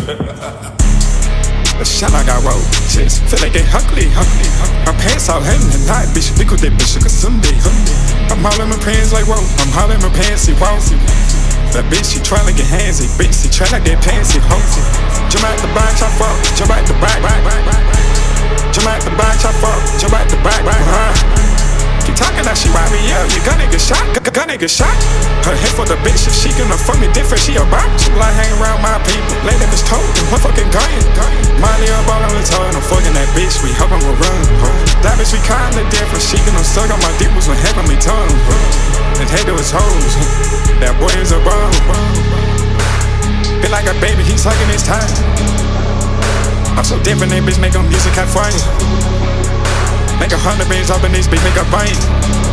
The shot I got rolled, chest feel like they ugly. My pants all hanging at night, bitch. We could that bitch like a Sunday. I'm all in my pants like whoa. I'm all in my pants, he walls. That bitch, she tryna get handsy. Bitch, she tryna get pantsy. Jump out the back, chop up. Jump out the back. Jump out the back, chop up. Jump out the back. Keep talking like she ride me up. You gonna get shot. Gonna get shot. Her head for the bitch. If she gonna fuck me different, she a bop. She like hang around my people. Lay that bitch told and one fucking gun. Molly up all on the toe and I'm fucking that bitch. We hoping we'll run. That bitch, we kinda different. She gonna suck on my dick was when heaven me tongue. And head to his hoes. That boy is a bum. Feel like a baby, he's hugging his time. I'm so different, that bitch make music have fun. Make 100 bands up in this bitch, make a bite.